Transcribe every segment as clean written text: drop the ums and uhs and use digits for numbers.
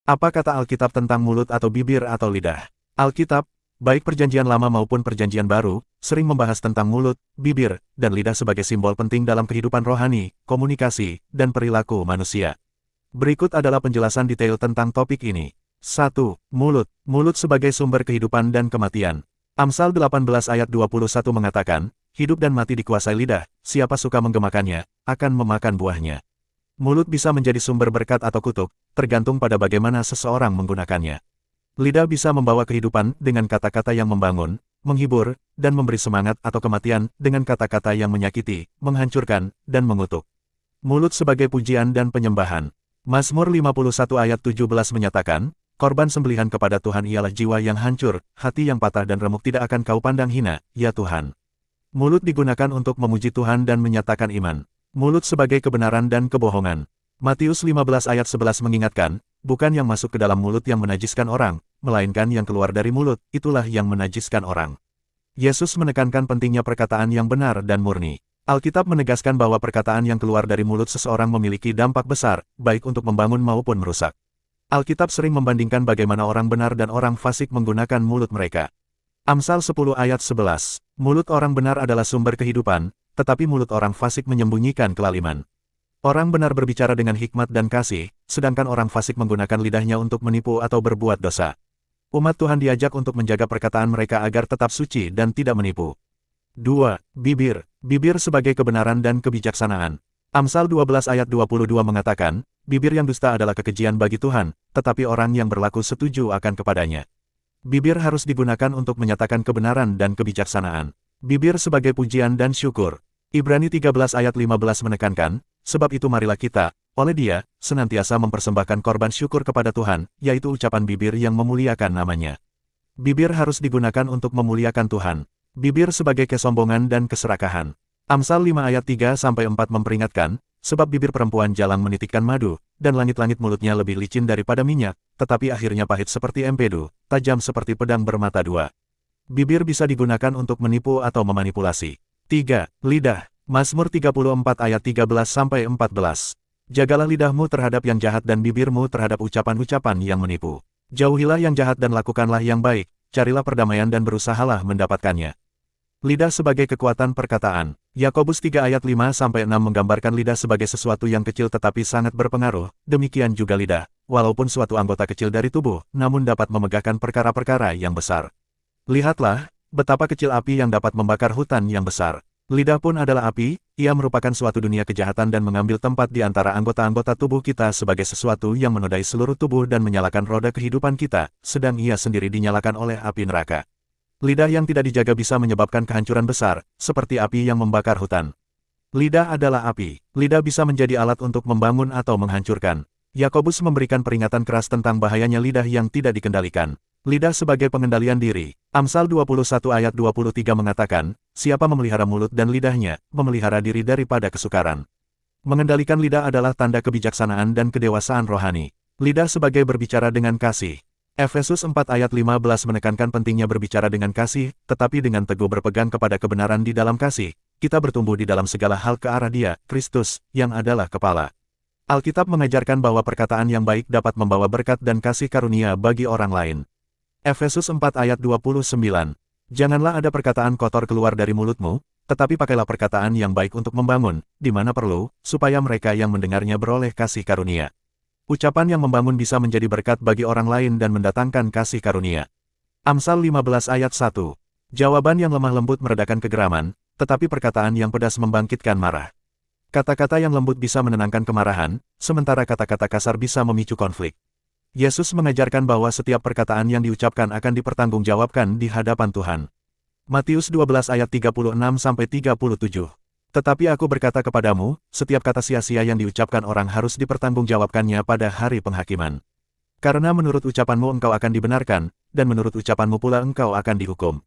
Apa kata Alkitab tentang mulut atau bibir atau lidah? Alkitab, baik Perjanjian Lama maupun Perjanjian Baru, sering membahas tentang mulut, bibir, dan lidah sebagai simbol penting dalam kehidupan rohani, komunikasi, dan perilaku manusia. Berikut adalah penjelasan detail tentang topik ini. 1. Mulut. Mulut sebagai sumber kehidupan dan kematian. Amsal 18 ayat 21 mengatakan, hidup dan mati dikuasai lidah, siapa suka menggemakannya, akan memakan buahnya. Mulut bisa menjadi sumber berkat atau kutuk, tergantung pada bagaimana seseorang menggunakannya. Lidah bisa membawa kehidupan dengan kata-kata yang membangun, menghibur, dan memberi semangat atau kematian dengan kata-kata yang menyakiti, menghancurkan, dan mengutuk. Mulut sebagai pujian dan penyembahan. Mazmur 51 ayat 17 menyatakan, korban sembelihan kepada Tuhan ialah jiwa yang hancur, hati yang patah dan remuk tidak akan kau pandang hina, ya Tuhan. Mulut digunakan untuk memuji Tuhan dan menyatakan iman. Mulut sebagai kebenaran dan kebohongan. Matius 15 ayat 11 mengingatkan, bukan yang masuk ke dalam mulut yang menajiskan orang, melainkan yang keluar dari mulut, itulah yang menajiskan orang. Yesus menekankan pentingnya perkataan yang benar dan murni. Alkitab menegaskan bahwa perkataan yang keluar dari mulut seseorang memiliki dampak besar, baik untuk membangun maupun merusak. Alkitab sering membandingkan bagaimana orang benar dan orang fasik menggunakan mulut mereka. Amsal 10 ayat 11, mulut orang benar adalah sumber kehidupan, tetapi mulut orang fasik menyembunyikan kelaliman. Orang benar berbicara dengan hikmat dan kasih, sedangkan orang fasik menggunakan lidahnya untuk menipu atau berbuat dosa. Umat Tuhan diajak untuk menjaga perkataan mereka agar tetap suci dan tidak menipu. 2. Bibir. Bibir sebagai kebenaran dan kebijaksanaan. Amsal 12 ayat 22 mengatakan, bibir yang dusta adalah kekejian bagi Tuhan, tetapi orang yang berlaku setuju akan kepadanya. Bibir harus digunakan untuk menyatakan kebenaran dan kebijaksanaan. Bibir sebagai pujian dan syukur. Ibrani 13 ayat 15 menekankan, sebab itu marilah kita, oleh Dia, senantiasa mempersembahkan korban syukur kepada Tuhan, yaitu ucapan bibir yang memuliakan namanya. Bibir harus digunakan untuk memuliakan Tuhan. Bibir sebagai kesombongan dan keserakahan. Amsal 5 ayat 3-4 memperingatkan, sebab bibir perempuan jalang menitikkan madu, dan langit-langit mulutnya lebih licin daripada minyak, tetapi akhirnya pahit seperti empedu, tajam seperti pedang bermata dua. Bibir bisa digunakan untuk menipu atau memanipulasi. 3. Lidah. Mazmur 34 ayat 13-14. Jagalah lidahmu terhadap yang jahat dan bibirmu terhadap ucapan-ucapan yang menipu. Jauhilah yang jahat dan lakukanlah yang baik, carilah perdamaian dan berusahalah mendapatkannya. Lidah sebagai kekuatan perkataan. Yakobus 3 ayat 5-6 menggambarkan lidah sebagai sesuatu yang kecil tetapi sangat berpengaruh, demikian juga lidah, walaupun suatu anggota kecil dari tubuh, namun dapat memegahkan perkara-perkara yang besar. Lihatlah, betapa kecil api yang dapat membakar hutan yang besar. Lidah pun adalah api, ia merupakan suatu dunia kejahatan dan mengambil tempat di antara anggota-anggota tubuh kita sebagai sesuatu yang menodai seluruh tubuh dan menyalakan roda kehidupan kita, sedang ia sendiri dinyalakan oleh api neraka. Lidah yang tidak dijaga bisa menyebabkan kehancuran besar, seperti api yang membakar hutan. Lidah adalah api. Lidah bisa menjadi alat untuk membangun atau menghancurkan. Yakobus memberikan peringatan keras tentang bahayanya lidah yang tidak dikendalikan. Lidah sebagai pengendalian diri. Amsal 21 ayat 23 mengatakan, siapa memelihara mulut dan lidahnya, memelihara diri daripada kesukaran. Mengendalikan lidah adalah tanda kebijaksanaan dan kedewasaan rohani. Lidah sebagai berbicara dengan kasih. Efesus 4 ayat 15 menekankan pentingnya berbicara dengan kasih, tetapi dengan teguh berpegang kepada kebenaran di dalam kasih, kita bertumbuh di dalam segala hal ke arah Dia, Kristus, yang adalah kepala. Alkitab mengajarkan bahwa perkataan yang baik dapat membawa berkat dan kasih karunia bagi orang lain. Efesus 4 ayat 29. Janganlah ada perkataan kotor keluar dari mulutmu, tetapi pakailah perkataan yang baik untuk membangun, di mana perlu, supaya mereka yang mendengarnya beroleh kasih karunia. Ucapan yang membangun bisa menjadi berkat bagi orang lain dan mendatangkan kasih karunia. Amsal 15 ayat 1. Jawaban yang lemah lembut meredakan kegeraman, tetapi perkataan yang pedas membangkitkan marah. Kata-kata yang lembut bisa menenangkan kemarahan, sementara kata-kata kasar bisa memicu konflik. Yesus mengajarkan bahwa setiap perkataan yang diucapkan akan dipertanggungjawabkan di hadapan Tuhan. Matius 12 ayat 36-37. Tetapi aku berkata kepadamu, setiap kata sia-sia yang diucapkan orang harus dipertanggungjawabkannya pada hari penghakiman. Karena menurut ucapanmu engkau akan dibenarkan, dan menurut ucapanmu pula engkau akan dihukum.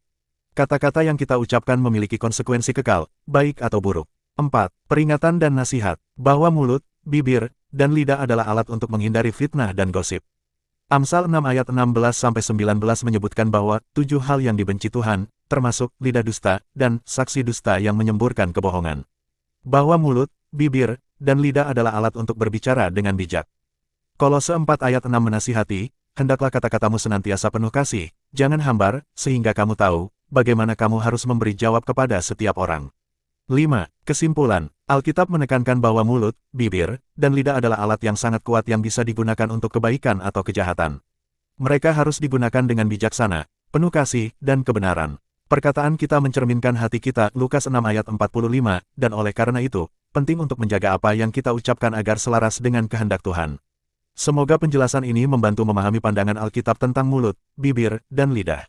Kata-kata yang kita ucapkan memiliki konsekuensi kekal, baik atau buruk. 4. Peringatan dan nasihat, bahwa mulut, bibir, dan lidah adalah alat untuk menghindari fitnah dan gosip. Amsal 6 ayat 16-19 menyebutkan bahwa 7 hal yang dibenci Tuhan, termasuk lidah dusta, dan saksi dusta yang menyemburkan kebohongan. Bahwa mulut, bibir, dan lidah adalah alat untuk berbicara dengan bijak. Kolose 4 ayat 6 menasihati, hendaklah kata-katamu senantiasa penuh kasih, jangan hambar, sehingga kamu tahu, bagaimana kamu harus memberi jawab kepada setiap orang. 5. Kesimpulan, Alkitab menekankan bahwa mulut, bibir, dan lidah adalah alat yang sangat kuat yang bisa digunakan untuk kebaikan atau kejahatan. Mereka harus digunakan dengan bijaksana, penuh kasih, dan kebenaran. Perkataan kita mencerminkan hati kita, Lukas 6 ayat 45, dan oleh karena itu, penting untuk menjaga apa yang kita ucapkan agar selaras dengan kehendak Tuhan. Semoga penjelasan ini membantu memahami pandangan Alkitab tentang mulut, bibir, dan lidah.